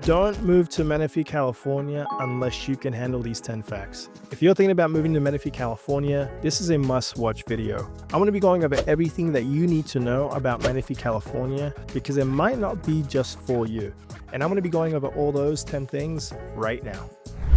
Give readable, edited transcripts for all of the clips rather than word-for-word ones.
Don't move to Menifee, California unless you can handle these 10 facts. If you're thinking about moving to Menifee, California, this is a must-watch video. I'm going to be going over everything that you need to know about Menifee, California, because it might not be just for you. And I'm going to be going over all those 10 things right now.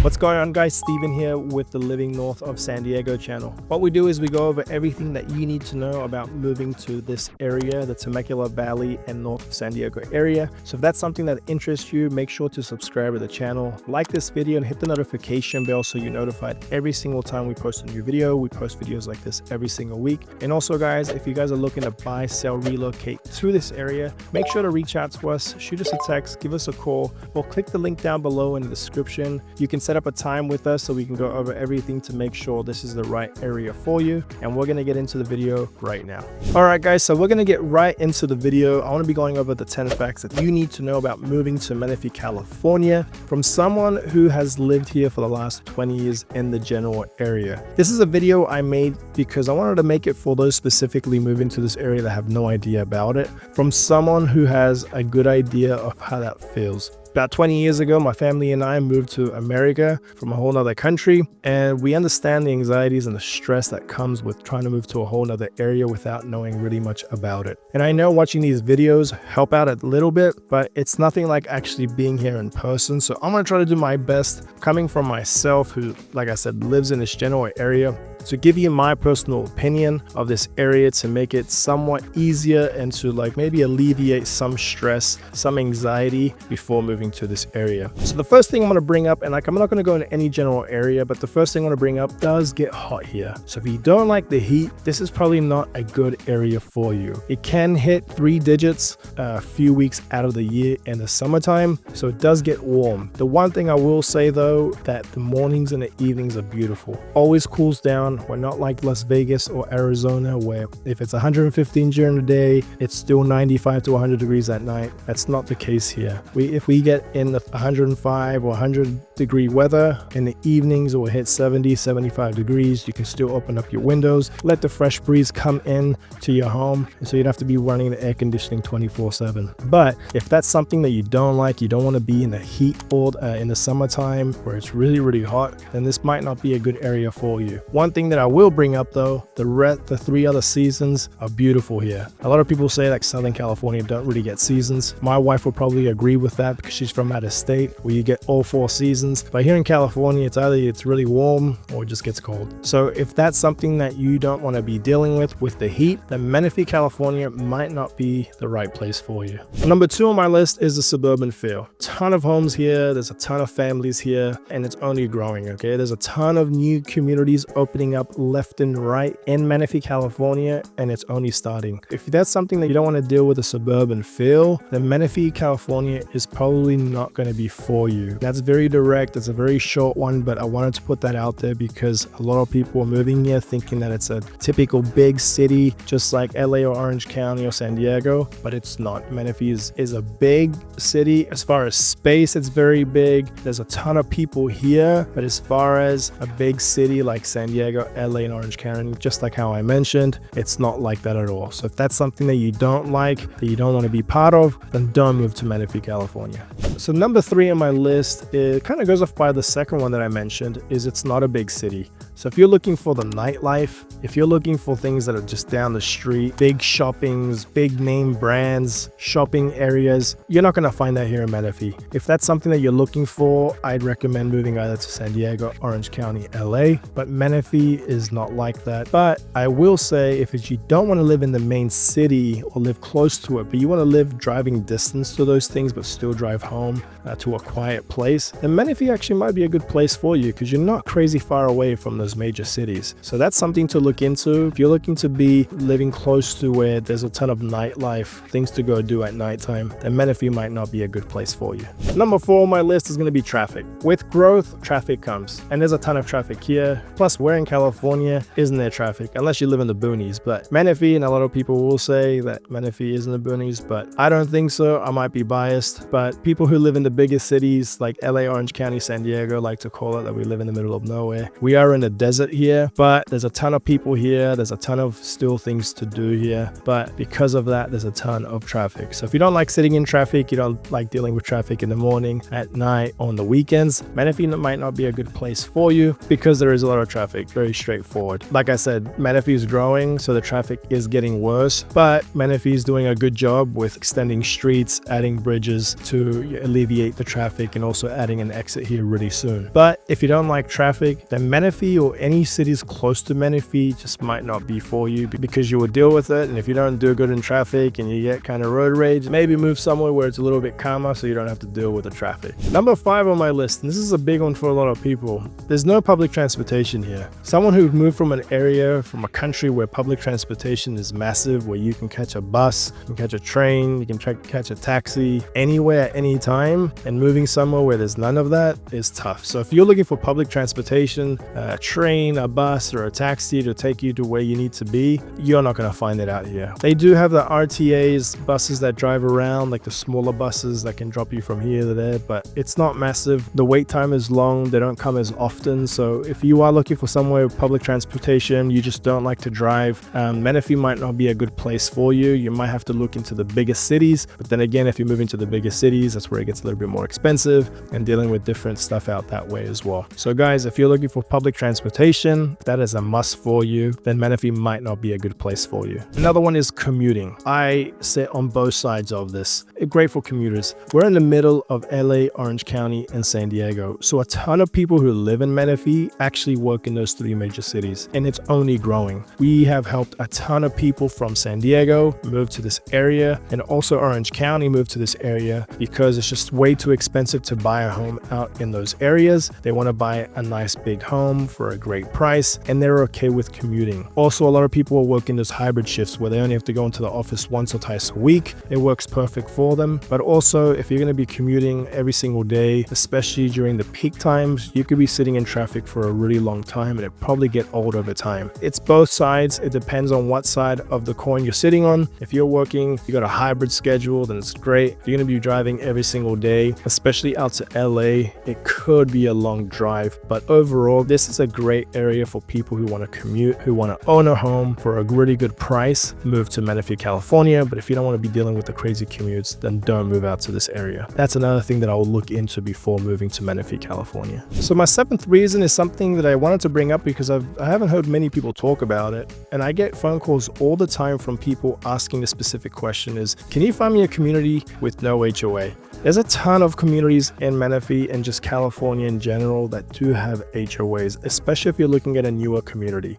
What's going on, guys? Steven here with the Living North of San Diego channel. What we do is we go over everything that you need to know about moving to this area, the Temecula Valley and North of San Diego area. So if that's something that interests you, make sure to subscribe to the channel, like this video, and hit the notification bell so you're notified every single time we post a new video. We post videos like this every single week. And also, guys, if you guys are looking to buy, sell, relocate to this area, make sure to reach out to us, shoot us a text, give us a call, or click the link down below in the description. You can set up a time with us so we can go over everything to make sure this is the right area for you, and we're going to get into the video right now. All right, guys, so we're going to get right into the video. I want to be going over the 10 facts that you need to know about moving to Menifee, California from someone who has lived here for the last 20 years in the general area. This is a video I made because I wanted to make it for those specifically moving to this area that have no idea about it, from someone who has a good idea of how that feels. About 20 years ago, my family and I moved to America from a whole nother country, and we understand the anxieties and the stress that comes with trying to move to a whole nother area without knowing really much about it. And I know watching these videos help out a little bit, but it's nothing like actually being here in person. So I'm gonna try to do my best, coming from myself who, like I said, lives in this general area, to give you my personal opinion of this area to make it somewhat easier and to maybe alleviate some stress, some anxiety before moving to this area. So the first thing I'm going to bring up, and I'm not going to go into any general area, but the first thing I want to bring up, does get hot here. So if you don't like the heat, this is probably not a good area for you. It can hit 3 digits a few weeks out of the year in the summertime, so it does get warm. The one thing I will say though, that the mornings and the evenings are beautiful. Always cools down. We're not like Las Vegas or Arizona where if it's 115 during the day, it's still 95 to 100 degrees at night. That's not the case here. If we get in the 105 or 100 degree weather in the evenings, it will hit 70, 75 degrees. You can still open up your windows, let the fresh breeze come in to your home, so you don't have to be running the air conditioning 24/7. But if that's something that you don't like, you don't want to be in the heat or in the summertime where it's really, really hot, then this might not be a good area for you. One thing that I will bring up though, the 3 other seasons are beautiful here. A lot of people say like Southern California don't really get seasons. My wife will probably agree with that because she's from out of state where you get all 4 seasons. But here in California, it's either it's really warm or it just gets cold. So if that's something that you don't want to be dealing with the heat, then Menifee, California might not be the right place for you. Number 2 on my list is the suburban feel. Ton of homes here, there's a ton of families here, and it's only growing, okay? There's a ton of new communities opening up left and right in Menifee, California, and it's only starting. If that's something that you don't want to deal with a suburban feel, then Menifee, California is probably not going to be for you. That's very direct, it's a very short one, but I wanted to put that out there because a lot of people are moving here thinking that it's a typical big city, just like LA or Orange County or San Diego, but it's not. Menifee is a big city. As far as space, it's very big. There's a ton of people here, but as far as a big city like San Diego, LA, and Orange County, just like how I mentioned, it's not like that at all. So if that's something that you don't like, that you don't want to be part of, then don't move to Menifee, California. So number 3 on my list, it kind of goes off by the second one that I mentioned, is it's not a big city. So if you're looking for the nightlife, if you're looking for things that are just down the street, big shoppings, big name brands, shopping areas, you're not going to find that here in Menifee. If that's something that you're looking for, I'd recommend moving either to San Diego, Orange County, LA, but Menifee is not like that. But I will say, if you don't want to live in the main city or live close to it, but you want to live driving distance to those things but still drive home to a quiet place, then Menifee actually might be a good place for you because you're not crazy far away from those major cities. So that's something to look into. If you're looking to be living close to where there's a ton of nightlife, things to go do at nighttime, then Menifee might not be a good place for you. Number 4 on my list is going to be traffic. With growth, traffic comes, and there's a ton of traffic here. Plus, we're in California, isn't there traffic? Unless you live in the boonies. But Menifee, and a lot of people will say that Menifee is in the boonies, but I don't think so. I might be biased, but people who live in the biggest cities like LA, Orange County, San Diego like to call it that we live in the middle of nowhere. We are in the desert here, but there's a ton of people here. There's a ton of still things to do here. But because of that, there's a ton of traffic. So if you don't like sitting in traffic, you don't like dealing with traffic in the morning, at night, on the weekends, Menifee might not be a good place for you because there is a lot of traffic. Very straightforward. Like I said, Menifee is growing, so the traffic is getting worse, but Menifee is doing a good job with extending streets, adding bridges to alleviate the traffic, and also adding an exit here really soon. But if you don't like traffic, then Menifee or any cities close to Menifee just might not be for you because you will deal with it. And if you don't do good in traffic and you get kind of road rage, maybe move somewhere where it's a little bit calmer so you don't have to deal with the traffic. Number 5 on my list, and this is a big one for a lot of people, there's no public transportation here. Someone who moved from an area, from a country where public transportation is massive, where you can catch a bus, you can catch a train, you can catch a taxi anywhere at any time, and moving somewhere where there's none of that is tough. So if you're looking for public transportation, a train, a bus, or a taxi to take you to where you need to be, you're not going to find it out here. They do have the RTAs, buses that drive around, like the smaller buses that can drop you from here to there, but it's not massive. The wait time is long. They don't come as often. So if you are looking for somewhere with public transportation, you just don't like to drive, Menifee might not be a good place for you. You might have to look into the biggest cities, but then again, if you move into the biggest cities, that's where it gets a little bit more expensive and dealing with different stuff out that way as well. So guys, if you're looking for public transportation, that is a must for you, then Menifee might not be a good place for you. Another one is commuting. I sit on both sides of this. Great for commuters. We're in the middle of LA, Orange County, and San Diego. So a ton of people who live in Menifee actually work in those 3 major cities, and it's only growing. We have helped a ton of people from San Diego move to this area, and also Orange County move to this area because it's just way too expensive to buy a home out in those areas. They want to buy a nice big home for a great price, and they're okay with commuting. Also, a lot of people are working those hybrid shifts where they only have to go into the office once or twice a week. It works perfect for them. But also, if you're going to be commuting every single day, especially during the peak times, you could be sitting in traffic for a really long time, and it probably get old over time. It's both sides. It depends on what side of the coin you're sitting on. If you're working, you got a hybrid schedule, then it's great. If you're going to be driving every single day, especially out to LA, it could be a long drive. But overall, this is a great area for people who want to commute, who want to own a home for a really good price. Move to Menifee, California. But if you don't want to be dealing with the crazy commutes, then don't move out to this area. That's another thing that I'll look into before moving to Menifee, California. So my 7th reason is something that I wanted to bring up because I haven't heard many people talk about it. And I get phone calls all the time from people asking the specific question is, can you find me a community with no HOA? There's a ton of communities in Menifee and just California in general that do have HOAs, especially if you're looking at a newer community.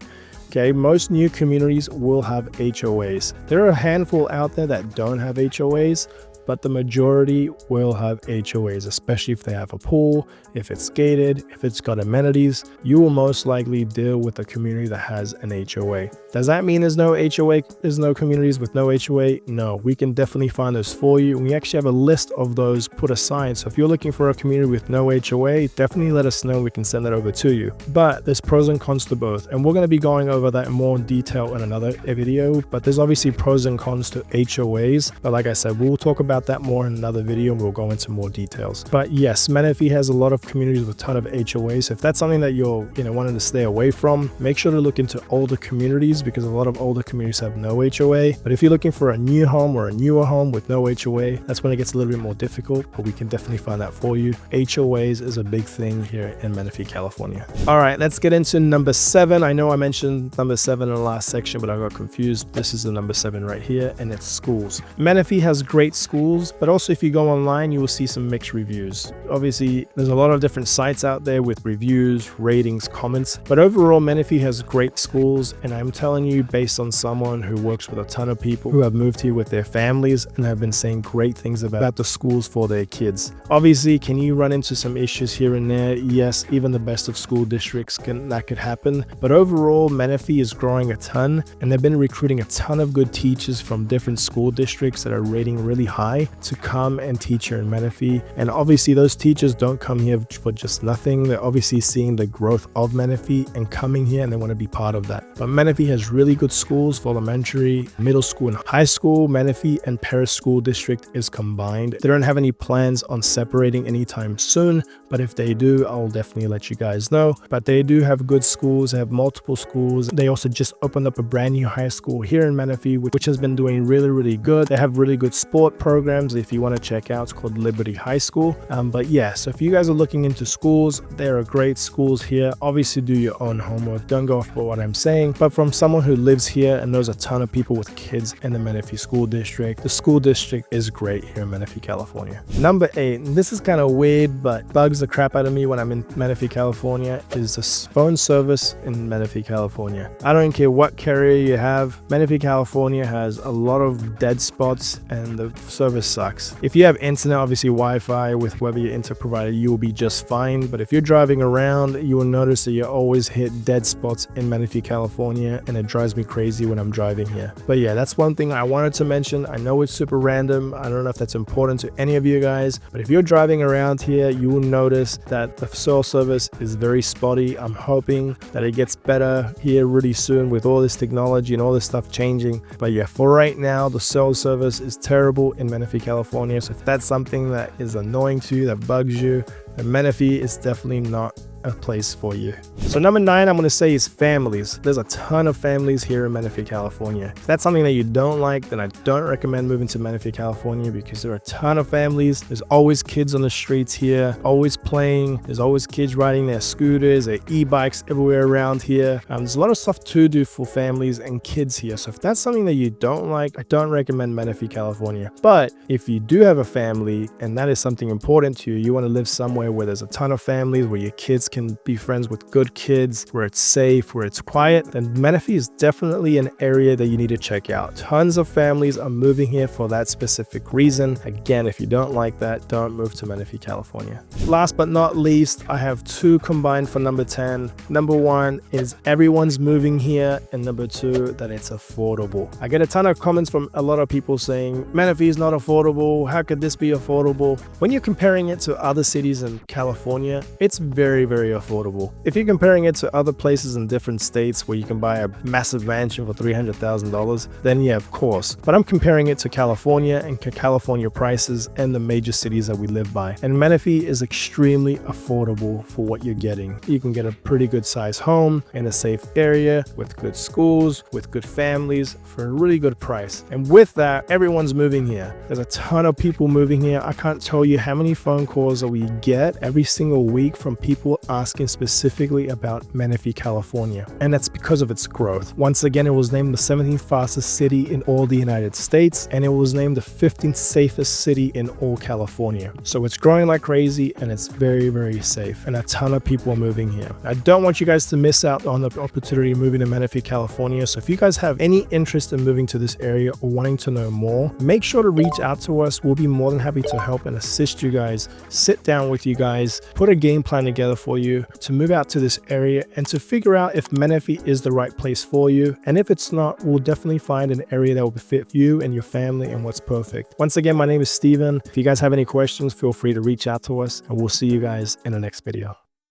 Okay, most new communities will have HOAs. There are a handful out there that don't have HOAs, but the majority will have HOAs, especially if they have a pool, if it's gated, if it's got amenities. You will most likely deal with a community that has an HOA. Does that mean there's no HOA, there's no communities with no HOA? No, we can definitely find those for you. We actually have a list of those put aside. So if you're looking for a community with no HOA, definitely let us know. We can send that over to you. But there's pros and cons to both. And we're going to be going over that in more detail in another video. But there's obviously pros and cons to HOAs. But like I said, we'll talk about that more in another video and we'll go into more details. But yes, Menifee has a lot of communities with a ton of HOAs. So if that's something that you're wanting to stay away from, make sure to look into older communities because a lot of older communities have no HOA. But if you're looking for a new home or a newer home with no HOA, that's when it gets a little bit more difficult, but we can definitely find that for you. HOAs is a big thing here in Menifee, California. All right, let's get into number 7. I know I mentioned number 7 in the last section, but I got confused. This is the number 7 right here, and it's schools. Menifee has great schools, but also if you go online, you will see some mixed reviews. Obviously, there's a lot of different sites out there with reviews, ratings, comments, but overall, Menifee has great schools, and I'm telling you, based on someone who works with a ton of people who have moved here with their families and have been saying great things about the schools for their kids. Obviously, can you run into some issues here and there? Yes, even the best of school districts that could happen, but overall, Menifee is growing a ton, and they've been recruiting a ton of good teachers from different school districts that are rating really high. apply to come and teach here in Menifee. And obviously those teachers don't come here for just nothing. They're obviously seeing the growth of Menifee and coming here, and they want to be part of that. But Menifee has really good schools for elementary, middle school, and high school. Menifee and Paris School District is combined. They don't have any plans on separating anytime soon, but if they do, I'll definitely let you guys know. But they do have good schools. They have multiple schools. They also just opened up a brand new high school here in Menifee, which has been doing really good. They have really good sport programs if you want to check out. It's called Liberty High School. But yeah, so if you guys are looking into schools, there are great schools here. Obviously do your own homework. Don't go off by what I'm saying. But from someone who lives here and knows a ton of people with kids in the Menifee School District, the school district is great here in Menifee, California. Number 8, and this is kind of weird, but bugs the crap out of me when I'm in Menifee, California, is the phone service in Menifee, California. I don't care what carrier you have. Menifee, California has a lot of dead spots and the service sucks. If you have internet, obviously Wi-Fi with whether your internet provider, you will be just fine. But if you're driving around, you will notice that you always hit dead spots in Menifee, California, and it drives me crazy when I'm driving here. But yeah, that's one thing I wanted to mention. I know it's super random. I don't know if that's important to any of you guys, but if you're driving around here, you will notice that the cell service is very spotty. I'm hoping that it gets better here really soon with all this technology and all this stuff changing. But yeah, for right now, the cell service is terrible in Menifee, California. So if that's something that is annoying to you, that bugs you, then Menifee is definitely not a place for you. So number 9, I'm going to say is families. There's a ton of families here in Menifee, California. If that's something that you don't like, then I don't recommend moving to Menifee, California, because there are a ton of families. There's always kids on the streets here, always playing. There's always kids riding their scooters, their e-bikes everywhere around here. There's a lot of stuff to do for families and kids here. So if that's something that you don't like, I don't recommend Menifee, California. But if you do have a family and that is something important to you, you want to live somewhere where there's a ton of families, where your kids can be friends with good kids, where it's safe, where it's quiet, then Menifee is definitely an area that you need to check out. Tons of families are moving here for that specific reason. Again, if you don't like that, don't move to Menifee, California. Last but not least, I have 2 combined for number 10. Number 1 is everyone's moving here, and number 2, that it's affordable. I get a ton of comments from a lot of people saying Menifee is not affordable. How could this be affordable? When you're comparing it to other cities in California, it's very affordable. If you're comparing it to other places in different states where you can buy a massive mansion for $300,000, then yeah, of course. But I'm comparing it to California and California prices and the major cities that we live by. And Menifee is extremely affordable for what you're getting. You can get a pretty good size home in a safe area with good schools, with good families for a really good price. And with that, everyone's moving here. There's a ton of people moving here. I can't tell you how many phone calls that we get every single week from people asking specifically about Menifee, California. And that's because of its growth. Once again, it was named the 17th fastest city in all the United States, and it was named the 15th safest city in all California. So it's growing like crazy, and it's very safe, and a ton of people are moving here. I don't want you guys to miss out on the opportunity of moving to Menifee, California. So if you guys have any interest in moving to this area or wanting to know more, make sure to reach out to us. We'll be more than happy to help and assist you guys, sit down with you guys, put a game plan together for you to move out to this area and to figure out if Menifee is the right place for you. And if it's not, we'll definitely find an area that will fit you and your family and what's perfect. Once again, my name is Steven. If you guys have any questions, feel free to reach out to us, and we'll see you guys in the next video.